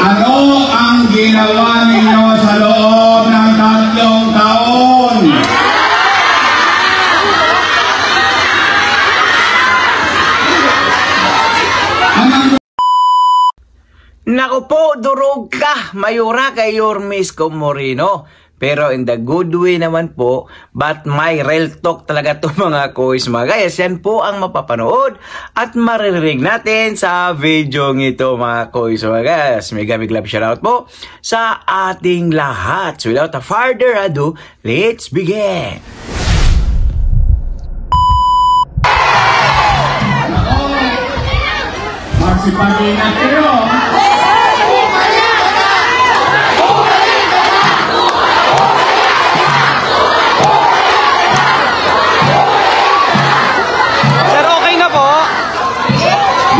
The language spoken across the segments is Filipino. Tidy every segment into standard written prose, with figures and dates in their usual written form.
Ano ang ginawa ninyo sa loob ng 3 taon? Naku po, durog ka, Mayura, kay Yormes Comorino. Pero in the good way naman po, but may real talk talaga to mga kois mga guys. Yan po ang mapapanood at maririnig natin sa video ito mga kois mga guys. Mega big love shoutout po sa ating lahat. So without a further ado, let's begin! Magsipagin na kayo!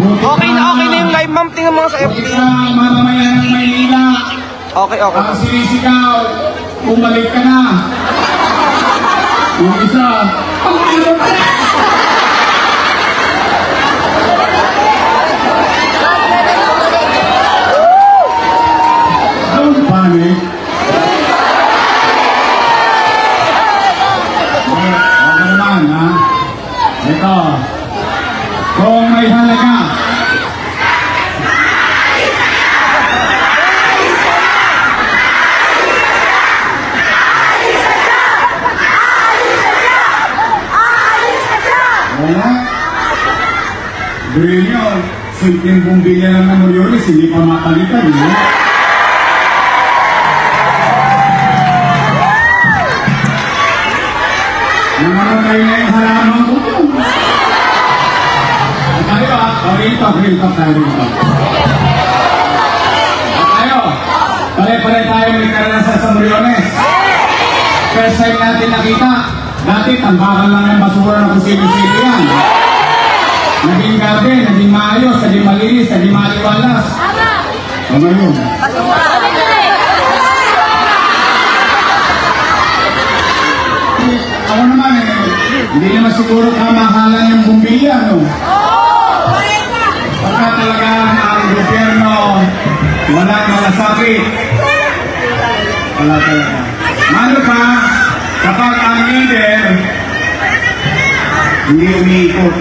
Okay na yung live, ma'am. Tingnan mo sa FB. Mamamayan ng Maynila. Okay. Ang sinisigaw, umalik ka na. Yung isa, don't panic. Huwag naman, ha? Ito, kung may halaga, gawin nyo, simpleng bumbilya lang ng Moriones, hindi pa mapalitan, eh. Namamatay na yung halaman ko. Tayo real talk tayo rito. Tayo, pare-pare tayo may karanasan sa Moriones. First time natin nakita, dati tambakan lang ng basura na kung sino-sino yan. Naging garden, naging maayos, naging malinis, naging maliwalas. Ano yun? Ako naman hindi naman siguro kamahalan yung bumbilya, no? Pagka talaga ang gobyerno walang malasakit. Wala talaga. Ano pa, kapag ang leader hindi umiikot,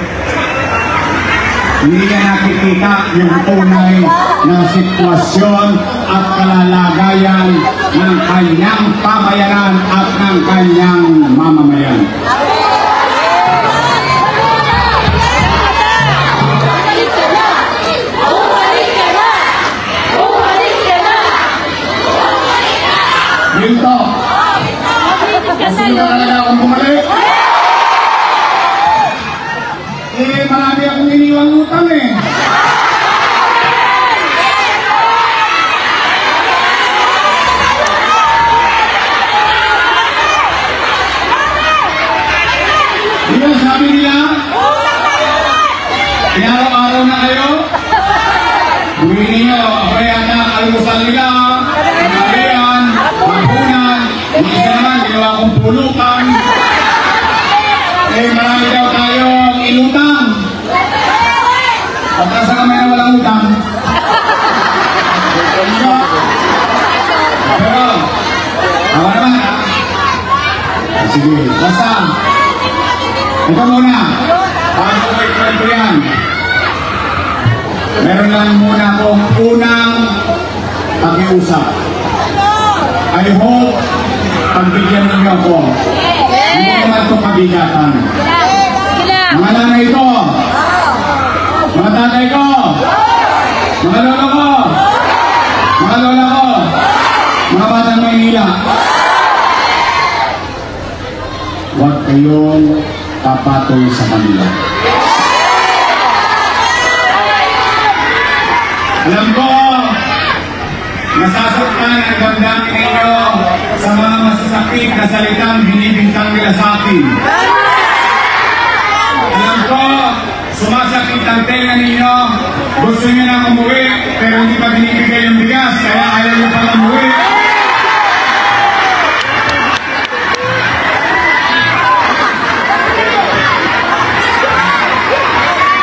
hindi niya nakikita yung tunay na sitwasyon at kalalagayan ng kanyang pamayanan at ng kanyang mamamayan. Dito, kasi na talaga akong bumalik. Marami akong iniwang utang, eh. Di ba sabi nila? Inaraw-araw na kayo? Buhin ninyo, ako yata ang almusal nila, kamarian, magpunan, yung isa naman, ginawa akong pulutan. Marami daw tayong inutang. Pagkasa kami na walang utang. Pero, ako naman, ha? Sige, basta. Ito muna. Bago ko ikwento yan. Meron lang muna akong unang pag-iusap. I hope pagbigyan ninyo ako. Hindi naman ito pabigatan. Mga nanay ko, mga tatay ko, mga lolo ko, mga lola ko, mga batang Maynila, huwag kayong papatoy sa kanila. Alam ko, nasasaktan ang damdamin ninyo sa mga masasakit na salitang binibintang nila sa akin. Alam ko, sumasakit ang tenga ninyo, gusto nyo na umuwi, pero hindi pa binibigay yung bigas, kaya ayaw nyo pang umuwi.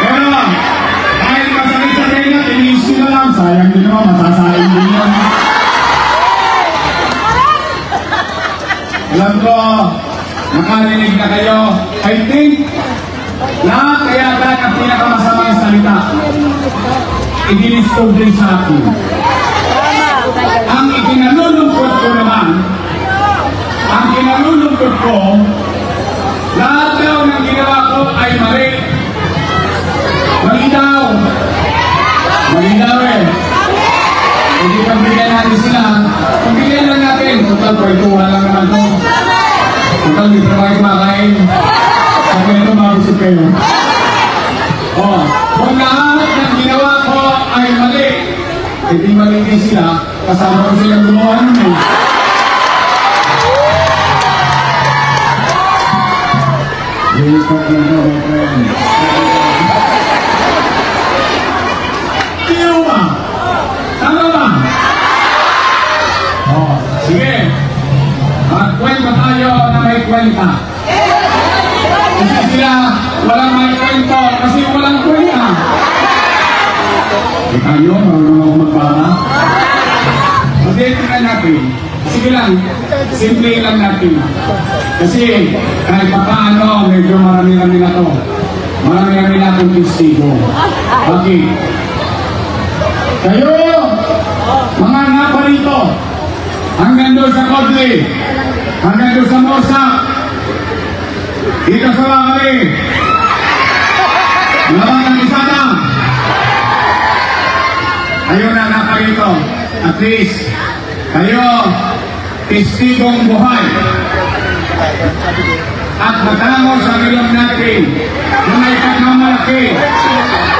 Pero, dahil masakit sa tenga, tiniis nyo na lang, sayang din naman, masasahin nyo alam ko, nakarinig na kayo. I think, lahat kaya ang pinakamasamang salita, idiniskog din sa akin. Ang ikinalulungkot ko naman, lahat daw ng ginawa ko ay mali. Mali daw. Mali daw eh. Hindi pambigyan natin sila. Pambigyan lang natin. Total, pwede lang naman ito. Total, di pa kayo kumakain. Sabi ito, mabusog kayo. Kung lahat ng ginawa ko ay mali, hindi mali din sila. Kasama ko silang gumawa nun eh. Iyo ba? Tama ba? Sige. Magkwenta tayo na may kwenta. Kasi sila walang may kwento kasi walang kwenta. E kayo, marunong ako magbara? Tingnan natin. Sige lang, simple lang natin. Kasi kahit pa paano, medyo marami-rami na to. Marami-rami na itong testigo. Okay. Kayo, mga naparito, hanggang doon sa Kodli, hanggang doon sa Mosa, dito sa Wakali, labang ng Isada, kayo na naparito. At least, kayo, testigong buhay. At matango sa ilong natin na may pagmamalaki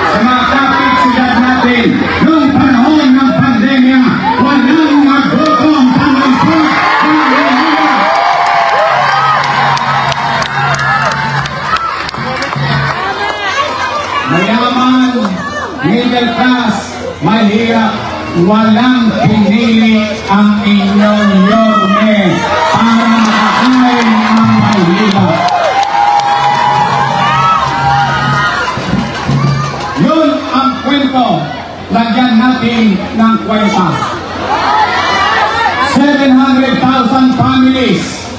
sa mga kapit siyad natin noong panahon ng pandemya, walang magutom sa lungsod ng Manila. Mayaman, middle class, mahirap, walang pinili ang inyong yorme para makakain ang Manila. Yun ang kwento. Lagyan natin ng kwenta. 700,000 families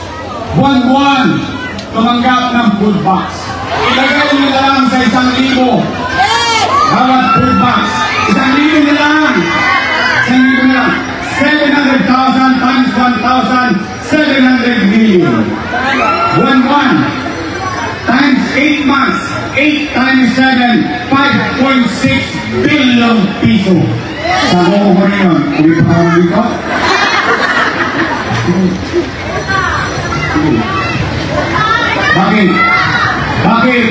buwan-buwan tumanggap ng food box. Ilagay nyo na lang sa 1,000 bawat food box. 1,000 na lang. 700,000 times 1,000, 700 million. 1 times 8 months, 8 times 7, 5.6 billion piso. Sa buong ko rin yun. Hindi pa ako dito? Bakit? Bakit?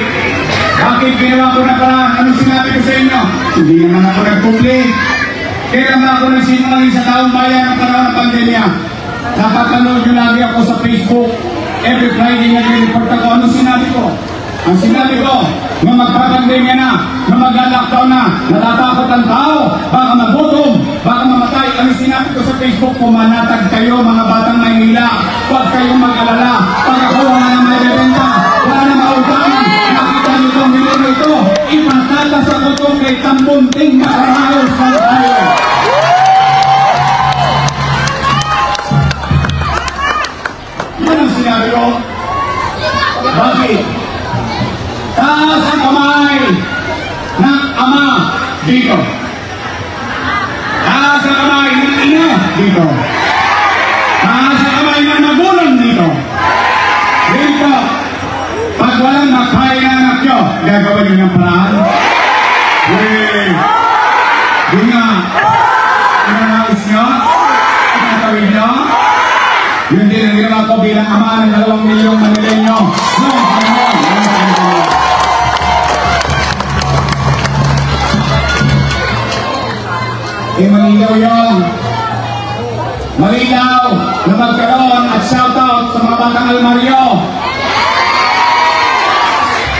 Bakit ginawa ko na parang anong sinabi ko sa inyo? Hindi naman ako nagpubli. Kaya naman ako nagsinungaling sa taong bayan ng panahon ng pandemya. Napapanood nyo lagi ako sa Facebook. Every Friday nag-report ako. Anong sinabi ko? Ang sinabi ko, na magpapandemya na mag-lockdown na, natatakot ang tao, baka magutom, baka mamatay. Anong sinabi ko sa Facebook? Pumanatag kayo mga batang Maynila. Huwag kayong mag-alala. Pag ako wala na may bebenta, wala na mautang. Nakita nyo itong milyon ito. Ipatatas ako itong kay Tambunting na karaos ng tayo. Yan ang sinabi ko. Bakit? Taas ang kamay ng ama dito. Taas ang kamay ng ina dito. Taas ang kamay ng magulang dito. Dito. Pag walang makain na anak nyo, gagawin nyo ng paraan. Di nga. Inanais nyo? Inatawid nyo? Yun din ang ginawa ko bilang ama ng 2 milyong Manileño. No, Manilaw yun. Manilaw na magkaroon at shoutout sa mga batang Almario.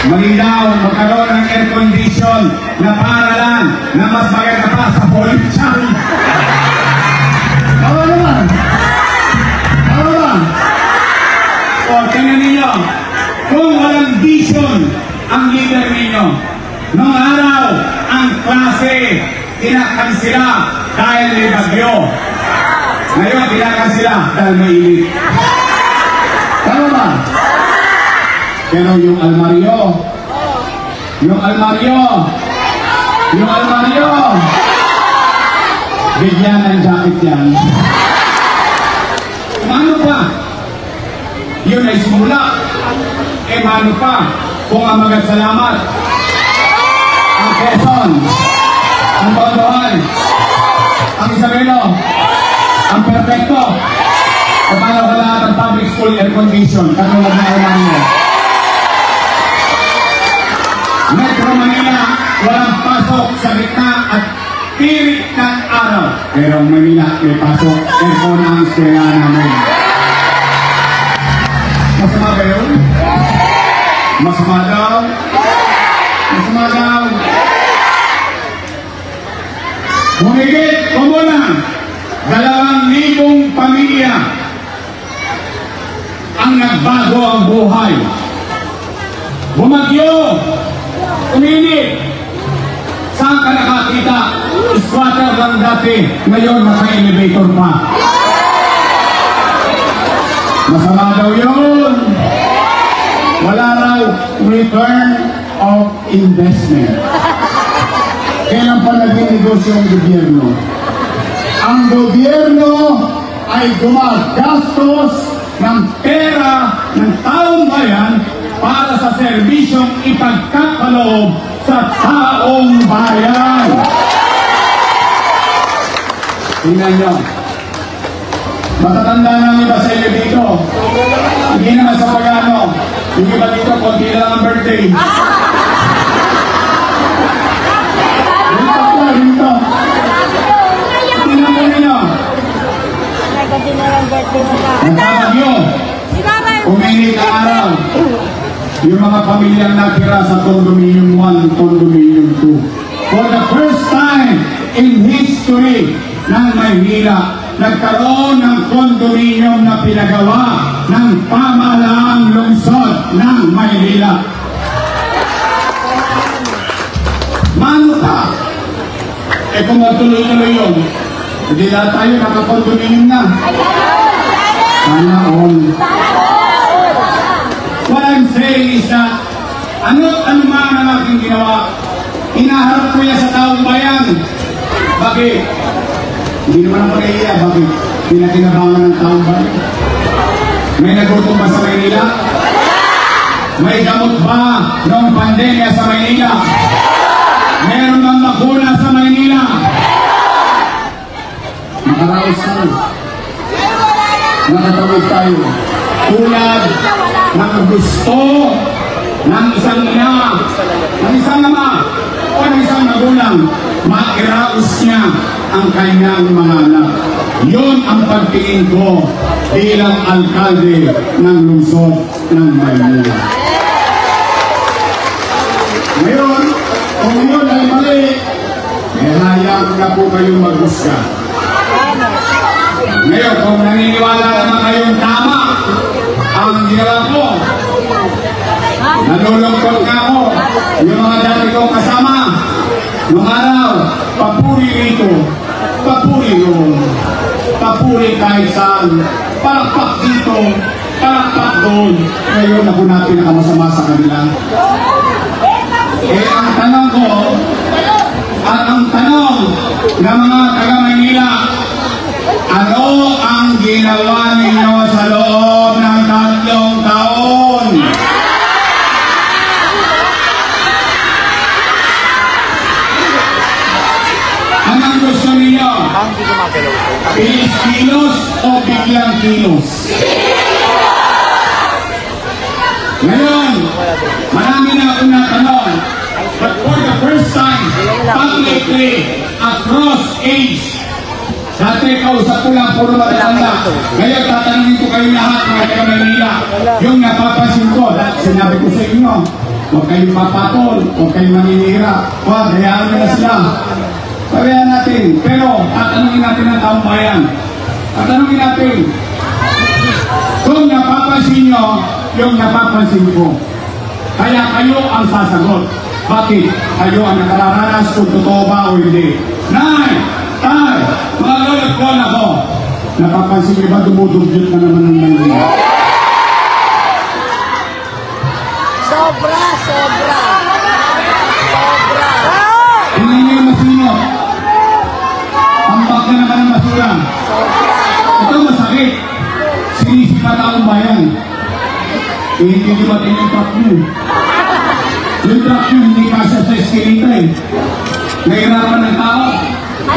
Manilaw magkaroon ng air condition na paaralan na mas maganda pa sa Polichan. Tama naman. Tama ba? O, tingnan ninyo. Kung walang vision ang leader ninyo, noong araw, ang klase kinakansila dahil may bagyo. Ngayon, kinakansila dahil may init. Tama ba? Pero yung almaryo, bigyan ng jacket yan. Mano pa? Yun ay simula. Mano pa? Kung ang salamat. Ang Quezon, ang Bondohan, ang Isabelo, ang Perfecto, paano ka lahat ang public school air condition, katulad na ulan mo. Metro Manila, walang pasok sa gitna at pilit ng araw. Pero Manila, may pasok, aircon ang eskwela namin. Masama ba yun? Masama daw? Masama daw? Humigit, kumulang, 2,000 pamilya ang nagbago ang buhay. Bumagyo, uminit. Saan ka nakakita? Squatter lang dati, ngayon naka-elevator pa. Masama daw yun. Wala raw return of investment. Kailan pa naging negosyo ang gobyerno? Ang gobyerno ay gumagastos ng pera ng taong bayan para sa serbisyong ipagkakaloob sa taong bayan. Tingnan nyo. Matatanda ng iba sa inyo dito. Hindi naman sa pagano. Yung iba dito, konti na lang ang birthday. Dito. Tingnan mo ninyo. Nagkakagyo. Uminit ang araw. Yung mga pamilyang natira sa Condominium 1, Condominium 2. For the first time in history ng Maynila, nagkaroon ng condominium na pinagawa ng pamahalaang lungsod ng Maynila. Mano pa? Kung matuloy-tuloy yun, hindi lahat tayo nakakondominium na. Sana all. What I'm saying is that ano man ang aking ginawa, inaharap ko yan sa taong bayan. Bakit? Hindi naman ako naiiya. Bakit? Pinakinabangan ng taong bayan. May nagutom ba sa Maynila? May gamot ba noong pandemya sa Maynila? Meron bang bakuna sa Maynila? Nakaraos tayo. Nakatawid tayo. Tulad ng gusto ng isang ina, ng isang ama, o ng isang magulang, mairaos niya ang kanyang mga anak. Yun ang pagtingin ko bilang alkalde ng lungsod ng Maynila. Ngayon, kung yun ay mali, hayaan ko na po kayong mag-husga. Ngayon, kung naniniwala naman kayong tama ang ginawa ko, nalulungkot nga ako, yung mga dati kong kasama, nung araw, papuri rito, papuri yun, papuri kahit saan, palakpak dito, palakpak doon. Ngayon, ako na pinakamasama sa kanila. Ang tanong ko, at ang tanong ng mga taga-Maynila, ano ang ginawa ninyo sa loob ng 3 taon? Anong gusto ninyo? Kilos o biglang kilos? Ngayon, marami na akong natanong, but for the first time, publicly, across age, dati kausap ko lang puro matatanda. Ngayon, tatanungin ko kayo lahat mga taga-Maynila. Yung napapansin ko, dahil sinabi ko sa inyo, huwag kayong mapatol, huwag kayong maninira. Huwag, hayaan nyo na sila. Pagayaan natin. Pero, tatanungin natin ang taong bayan. Tatanungin natin. Kung napapansin nyo, yung napapansin ko, kaya kayo ang sasagot. Bakit? Kayo ang nakararanas kung totoo ba o hindi. Nay! Tay! Mga lolat ko na ako. Napapansin ko ba dumudugyot na naman ng Maynila? Sobra, sobra. Sobra. Tingnan niyo yung masino. Tambak na naman ang basura. Ito masakit. Sinisipat akong bayan. Hindi ba din yung truck nyo? Yung truck nyo hindi kasya sa eskelita eh. Nahirapan ng tao.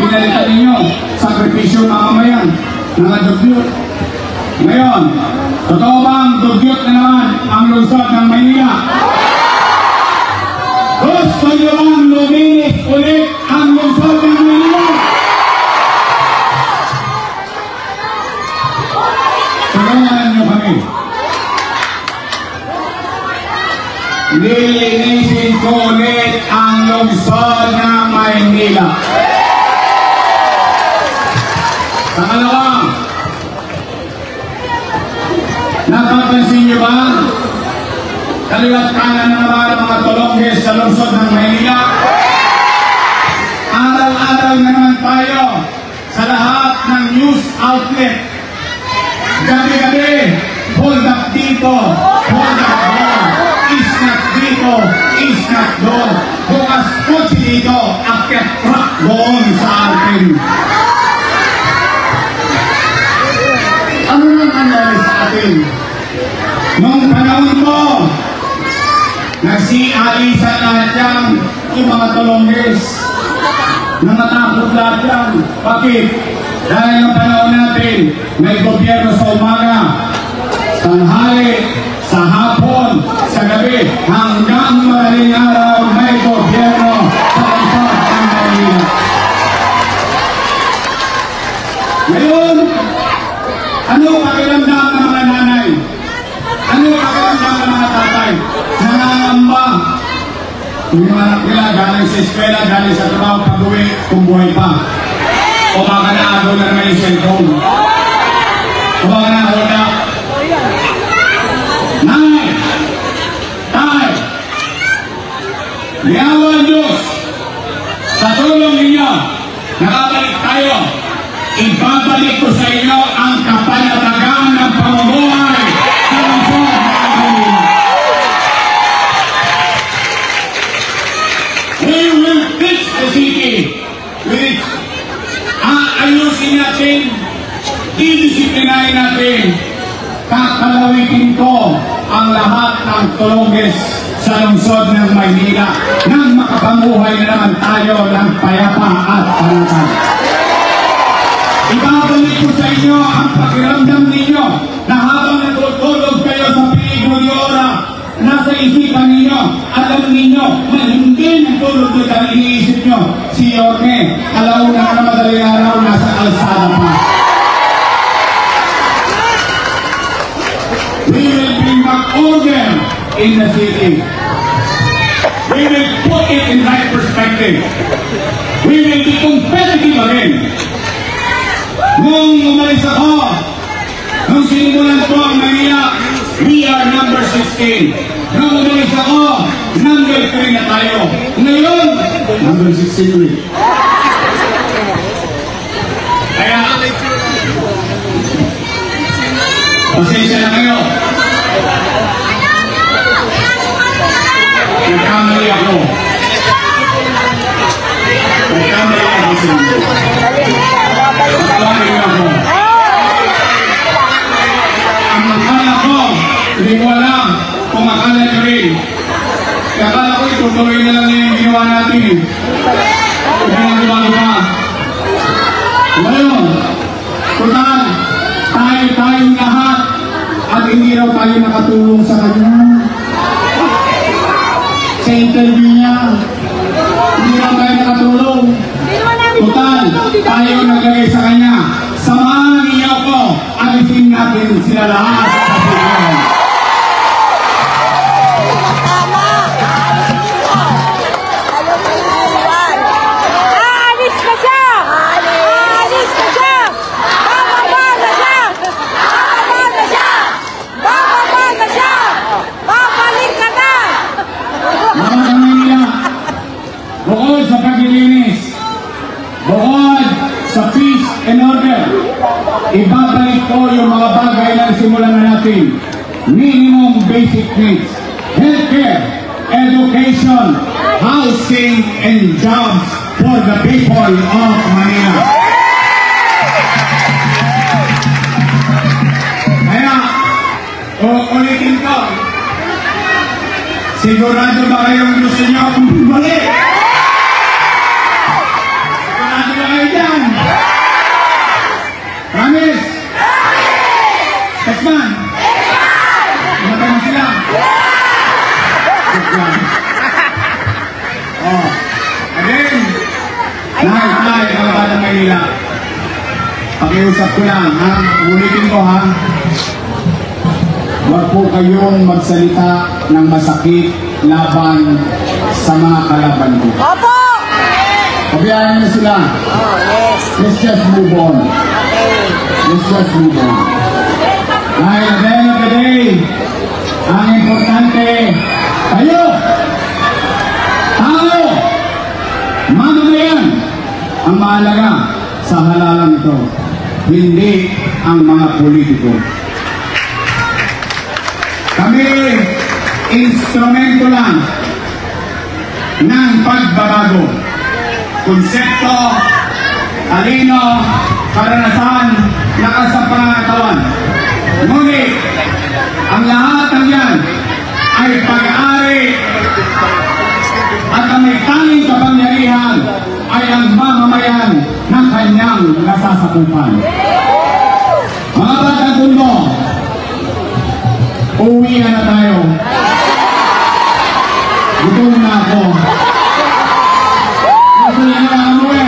Pinalitan ninyo. Sakripisyo mamamayan. Nangadugyot. Ngayon, totoo bang dugyot na naman ang lungsod ng Maynila? Gusto nyo bang luminis ulit ang lungsod ng Maynila? Tulungan nyo kami. Lilinisin ko ulit ang lungsod ng Maynila. Pangalawa, napapansin nyo ba? Kaliwat kanan na naman ang mga tulongges sa lungsod ng Maynila. Araw-araw na naman tayo sa lahat ng news outlet. Gabi-gabi, hold up dito, hold up doon, isnat dito, isnat doon. Bukas kotse dito, akyat truck doon sa atin. Ano nang nangyari sa atin? Noong panahon ko, nagsialisan lahat yan, yung mga tulongges. Nangatakot lahat yan. Bakit? Dahil yung panahon natin, may gobyerno sa umaga, tanghali, sa hapon, sa gabi, hanggang madaling araw, may gobyerno sa lungsod ng Maynila. Ngayon, ano pakiramdam ng mga nanay? Ano pakiramdam ng mga tatay? Nangangamba. Yung mga anak nila galing sa eskwela, galing sa trabaho, pag-uwi, kung buhay pa. O baka naagaw na naman yung cellphone. O baka na-hold up. Nanay! Tay! Liyawa ang Diyos! Sa tulong ninyo, nakabalik tayo. Ibabalik ko sa inyo ang kapanatagan ng pamumuhay sa lungsod ng Maynila. We will fix the city with ayusin natin, didisiplinahin natin, kakalawitin ko ang lahat ng tulongges sa lungsod ng Maynila nang makapamuhay na naman tayo ng payapa at panatag. Ibabalik ko sa inyo ang pakiramdam ninyo na habang natutulog kayo sa peligro ni Ora, nasa isipan ninyo, alam ninyo na hindi natulog nyo dahil iniisip nyo si Yorme, alauna na madaling araw nasa kalsada pa. We will bring back order in the city. We will put it in right perspective. We will be competitive again. Nung umalis ako, nung sinimulan ko ang Maynila, we are number 16. Nung umalis ako, number 3 na tayo. Ngayon, number 16 ulit. Kaya, pasensya na kayo. Nagkamali ako. Nagkamali ako sa inyo. Nagkamali ako. Ang akala ko, hindi ko alam kung akala nyo rin. Akala ko itutuloy na lang yung ginawa natin. Ginagawa pa. Ngayon, total, tayong lahat at hindi raw tayo nakatulong sa kanya. Sa interview niya, hindi raw tayo nakatulong. Total, tayo naglagay sa kanya. Samahan niyo ko, alisin natin sila lahat sa pilihan. Aalis ka siya! Aalis ka siya! Bababa na siya! Bababa na siya! Bababa na siya! Babalik ka na! Mga Maynila, bukod sa paglilinis, bukod sa peace and order, ibabalik ko yung mga bagay na simulan na natin. Minimum basic needs. healthcare, education, housing, and jobs for the people of Manila. Kaya, ulitin ko, sigurado ba kayong gusto niyo akong bumalik? Sigurado ba kayo dyan? Promise? Tekman? Matay mo sila? Tekman. Oh, again. Nay, mga batang Manila. Pakiusap ko lang, ha? Ulitin ko, ha? Huwag po kayong magsalita ng masakit laban sa mga kalaban ko. Opo! Pabayaan na sila. Oh, yes. Let's just move on. Okay. Let's just move on. Dahil at the end of the day, ang importante, kayo, tao, mamamayan, ang mahalaga sa halalan ito, hindi ang mga politiko. Kami, instrumento lang ng pagbabago. Konsepto, talino, karanasan, lakas sa pangangatawan. Ngunit, ang lahat ng yan ay pag-aari at ang may tanging kapangyarihan ay ang mamamayan ng kanyang nasasakupan. Mga batang mundo, uwi na tayo. Gutom na ako. Gusto niya na umuwi.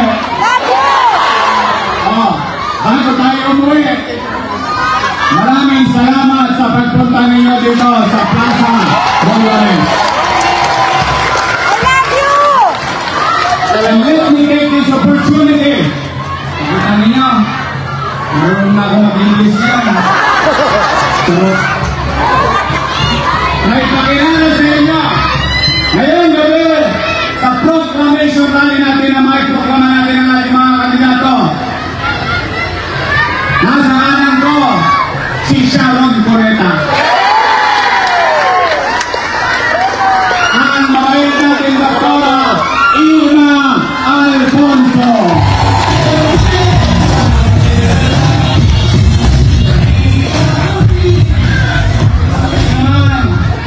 Oh, bago tayo umuwi, maraming salamat sa pagpunta ninyo dito sa Plaza Dolores. I love you! And let me take this opportunity. Pagpunta ninyo, meron na ako mag-English yan. Pero, may pakilala sa inyo. Ngayon gabi, sa proclamation rally natin na may proklama natin ang ating mga kandidato. Nasa kanan ko, si Sharon Cuneta. Ang mabait natin Doktora Ina Alfonso.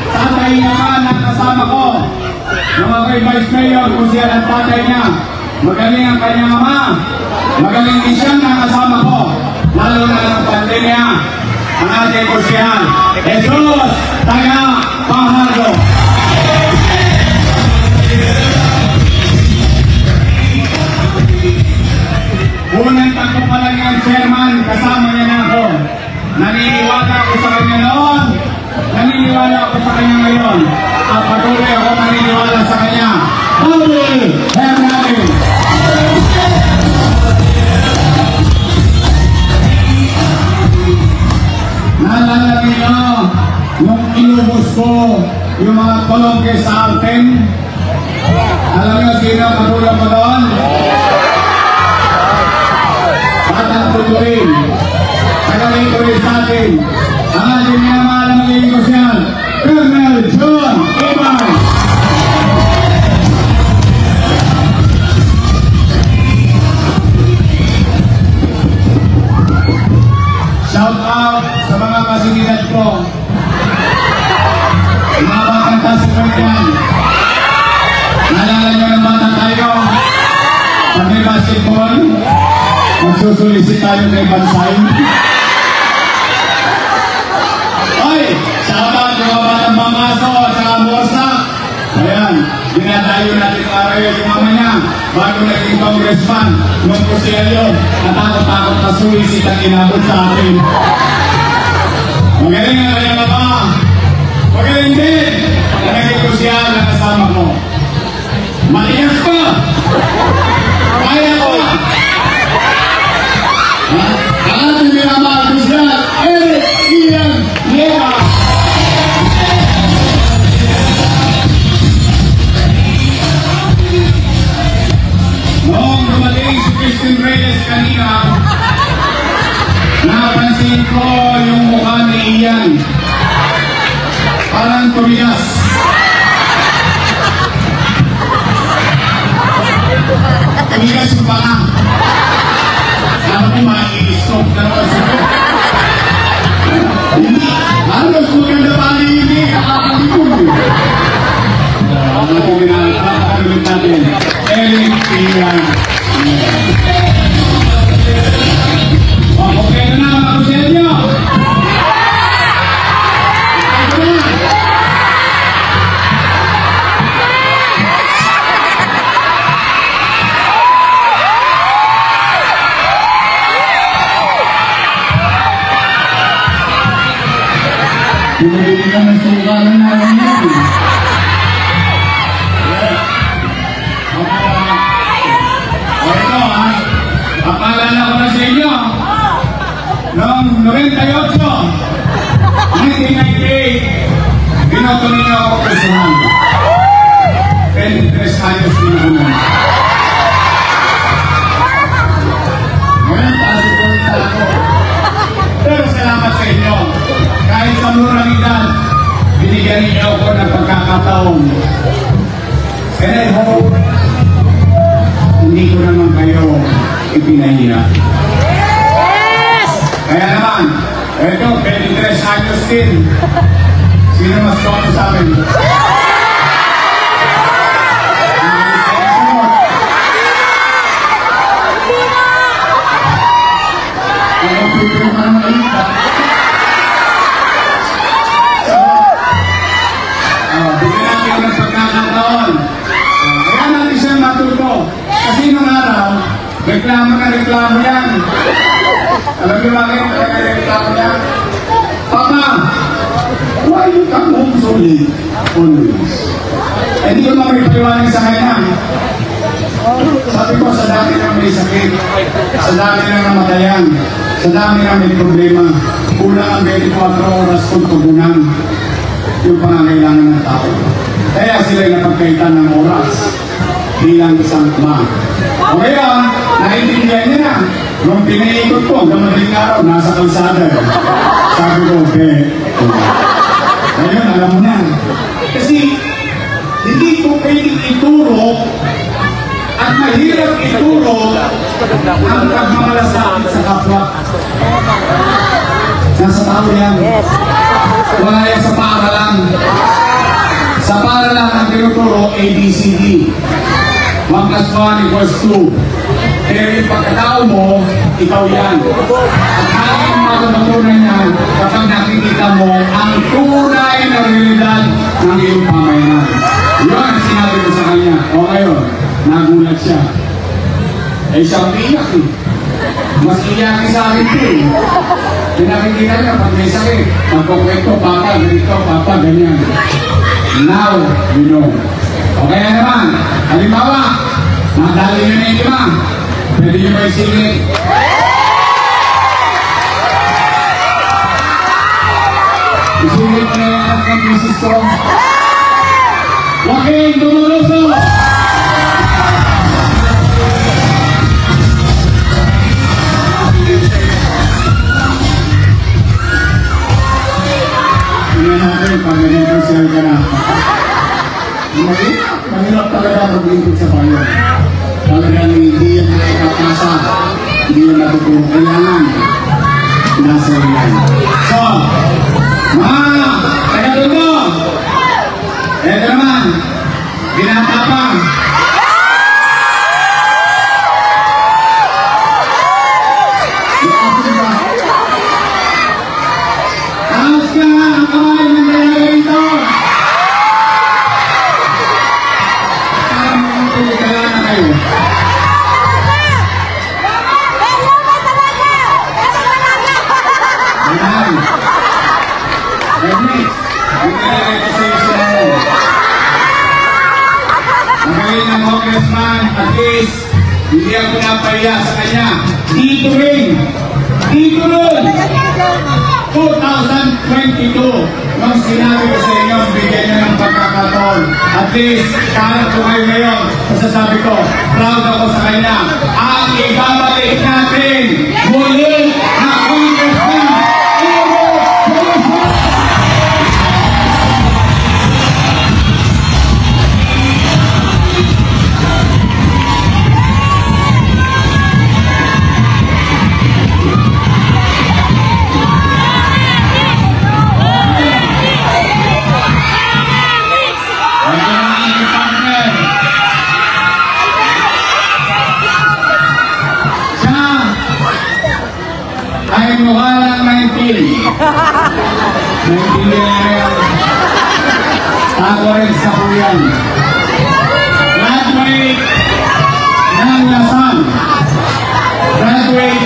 Tatay naman ang kasama ko. Yung mga kay Vice Mayor, kung siya ang tatay niya. Magaling ang kanyang ama. Magaling din siyang nakasama ko. Lalo na ng pandemya. Ang ating kursihan, Jesus Taga Pahardo. Unang takbo pa lang yung chairman, kasama niya na ako. Naniniwala ako sa kanya noon. Naniniwala ako sa kanya ngayon. At patuloy ako naniniwala sa kanya. Paul Hernandez. Naalala niyo nung inubos ko yung mga kolongke sa Alten? Alam niyo sino katulad mo doon? Batang tuloy. Tagaling ko rin sa atin. Ang ating minamahal na magiging kosyal, Colonel John Ibay. Shout out sa mga kasinidad ko. Mga batang tasipag yan. Naalala nyo ng bata tayo? Pag may basketball, magsusulisit tayo kay Bansay. Oy! Shout out sa mga batang Bamaso at sa Borsa. Ayan, dinadayo natin ang araw yung mama niya bago naging congressman nung Pusilyo. Natakot-takot na sulisit ang inabot sa atin. Magaling ang kanyang mama. Magaling din. Naging Pusilyo na kasama ko. Maligas ko! Kaya ko! Ang ating minamahal Pusilyo, Eric Ian Leva. Noong dumating si Christine Reyes kanina, napansin ko yung mukha ni Ian. Parang tumigas. Tumigas yung baka. Dapat mo makikistop na naman siya. Halos maganda pa rin hindi. Nakakalikod. Nakakalimit natin. Ellen Ian. Okay na na mga kuselyo. Pinabili ka ng suka ng nalang yan. Ito ha, papalala ko na sa inyo. Noong 98, 1998, binoto ninyo ako personal. 23 años din ako nun. Ngayon, taas-ipulita ako. Pero salamat sa inyo. Kahit sa murang edad, binigyan niyo ako ng pagkakataon. And I hope, hindi ko naman kayo ipinahiya. Kaya naman, ito, 23 años din. Sino mas koto sa amin? Ang pipin mo naman malita. Bigyan natin ng pagkakataon. Kaya natin siya matuto. Kasi nung araw, reklamo na reklamo yan. Alam niyo bakit reklamo yan? Papa, why you come home so late always? Hindi ko makipaliwanag sa kanya. Sabi ko, sa dami ng may sakit, sa dami ng namatayan, sa dami ng may problema, kulang ang 24 oras kung tugunan yung pangangailangan ng tao. Kaya sila'y napagkaitan ng oras bilang isang ama. O ngayon, naiintindihan niya na. Nung pinaikot ko, hanggang madaling araw, nasa kalsada. Sabi ko, okay. Ngayon, alam mo na. Kasi, hindi ko pwedeng ituro at mahirap ituro ang pagmamalasakit sa kapwa. Nasa tao yan. Wala yan sa paaralan. Sa paaralan ang tinuturo, ABCD. 1 plus 1 equals 2. Pero yung pagkatao mo, ikaw yan. At aking matutunan yan kapag nakikita mo ang tunay na realidad ng iyong pamayanan. Yun ang sinabi ko sa kanya. O ngayon, nagulat siya. Eh siya umiiyak eh. Mas iyakin sa akin ito eh. Pinakikita niya pag may sakit. Magkukwento, papa, ganito, papa, ganyan. Now, you know. O kaya naman, halimbawa, nadali nyo na yung lima. Pwede nyo ba isingit? Isingit mo na yung anak ng misis ko. Joaquin Dumoroso! Tingnan natin pag nag-impressal ka na. Mahirap talaga mag-lingkod sa bayan. Talagang hindi yan nakakasa, hindi yan natutulong. Kailangan, nasa yan. So, mga taga-tundo, eto naman, binatapang. Taos ka ang kamay ng dalaga ito. At least, hindi ako napahiya sa kanya. Dito rin! 2022, nung sinabi ko sa inyo, bigyan niyo ng pagkakataon. At least, kaharap ko kayo ngayon, masasabi ko, proud ako sa kanya. Ang ibabalik natin, muli na Congressman Evo Bonifacio! ay mukha lang 19. 19 yan. Ako rin sa kuyan. Graduate ng Lasal. Graduate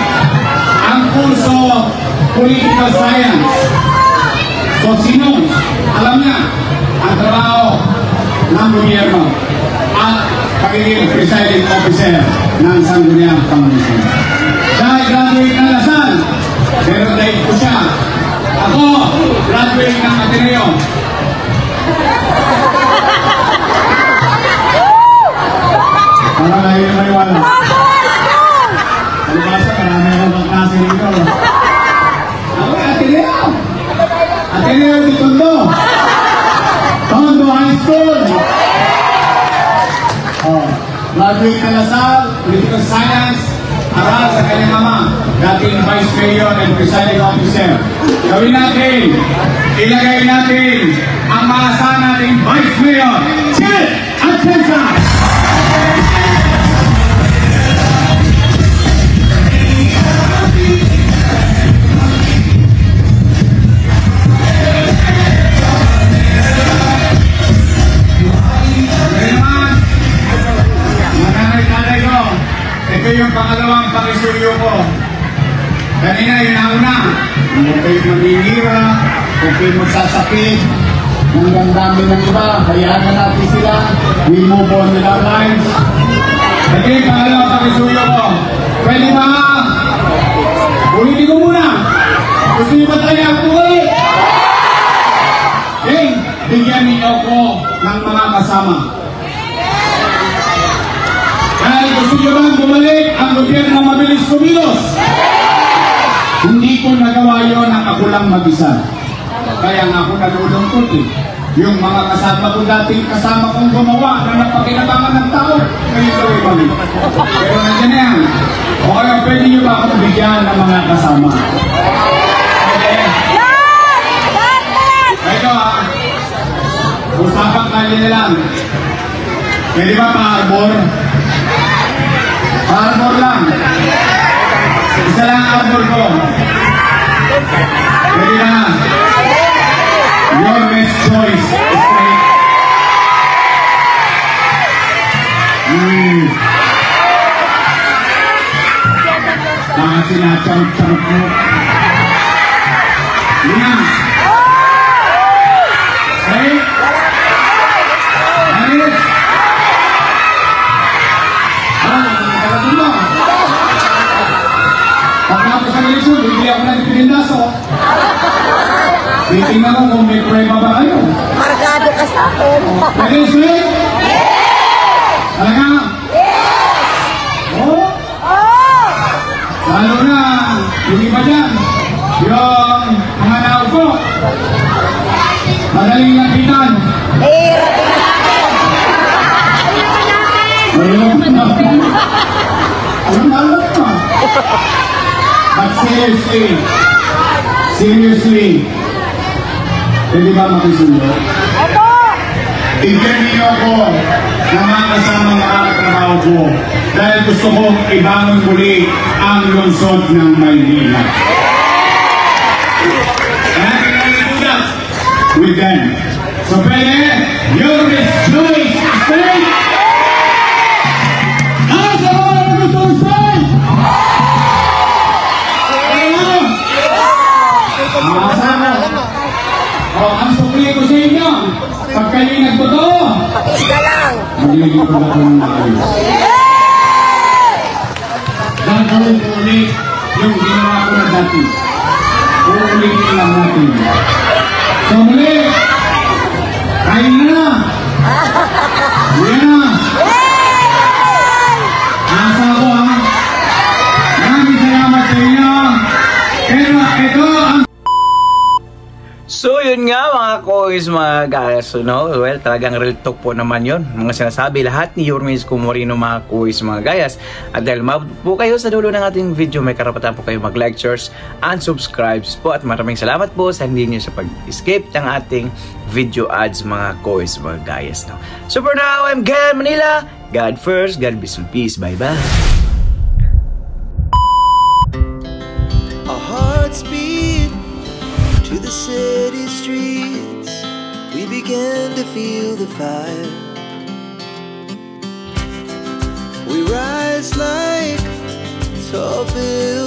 ang kurso Political Science. So sino? Alam niya ang trabaho ng gobyerno at pagiging presiding officer ng Sangguniang Pangasinan. Dahil graduate ng Lasal, pero dahil ko siya. Ako, graduate ng Ateneo. Para layo na maliwala. Palibasa, marami akong klase dito. Ako, Ateneo. Ateneo di Tondo. Tondo High School. Oh, graduate na Lasal, Political Science, aral sa kanyang ama, dating Vice Mayor and Presiding Officer. Gawin natin, ilagay natin ang maasahan nating Vice Mayor, Chel Atienza! Ito yung pangalawang pakisuyo ko. Kanina yung nauna. Huwag kayong maninira, huwag kayong magsasakit. Hanggang dami ng iba, hayaan na natin sila. We move on with our lives. Ito yung pangalawang pakisuyo ko. Pwede ba? Ulitin ko muna. Gusto niyo ba tayo ang ulit? Okay, bigyan niyo ko ng mga kasama. Dahil gusto nyo bang bumalik ang gobyerno mabilis kumilos? Hindi ko nagawa yun ang ako lang mag-isa. Kaya nga ako nalulungkot eh. Yung mga kasama ko dating kasama kong gumawa na napakinabangan ng tao, ngayon ko yung mali. Pero nandiyan na yan. O kaya pwede nyo ba akong bigyan ng mga kasama? Okay? Ito ha. Usapang kanya na lang. Pwede ba pa-arbor? Arbor lang. Isa lang arbor ko. Pwede na. Your best choice. Mga sinachamp-champ mo. Yun na. Okay? Ayos. Pagkatapos ang eleksyon, bibili ako ng pinindaso. Titingnan ko kung may prueba ba kayo. Markado ka sa akin. Pwede sweet? Talaga? Oo? Lalo na, hindi ba dyan? Yung mga naupo. Madaling lapitan. Ayun na. Ayun na lang pa. But seriously, pwede ba makisundo? Bigyan niyo ako ng mga kasamang makakatrabaho ko dahil gusto kong ibangon muli ang lungsod ng Maynila. And I can do that with them. So pwede, your choice is straight. Nasa mga gusto straight! Ang sukli ko sa inyo, pag kayo'y nagboto, Pakisda lang. magiging ko na ng maayos. Gagawin ko ulit yung ginawa ko na dati. Uulitin lang natin. So muli, kain na! Uwi na! Asa ko ha? Maraming salamat sa inyo. Pero ito ang So yun nga mga kois, mga guys, no? Well, talagang real talk po naman yun. Mga sinasabi lahat ni Yorme Isko Moreno, mga kois, mga gayas. At dahil po kayo sa dulo ng ating video, may karapatan po kayo mag-like, shares, and subscribes po. At maraming salamat po sa hindi nyo sa pag-escape ng ating video ads, mga kois, mga gayas, no? So for now, I'm Gael Manila. God first, God bless and peace. Bye-bye. Godspeed to the city streets. We began to feel the fire. We rise like tall buildings.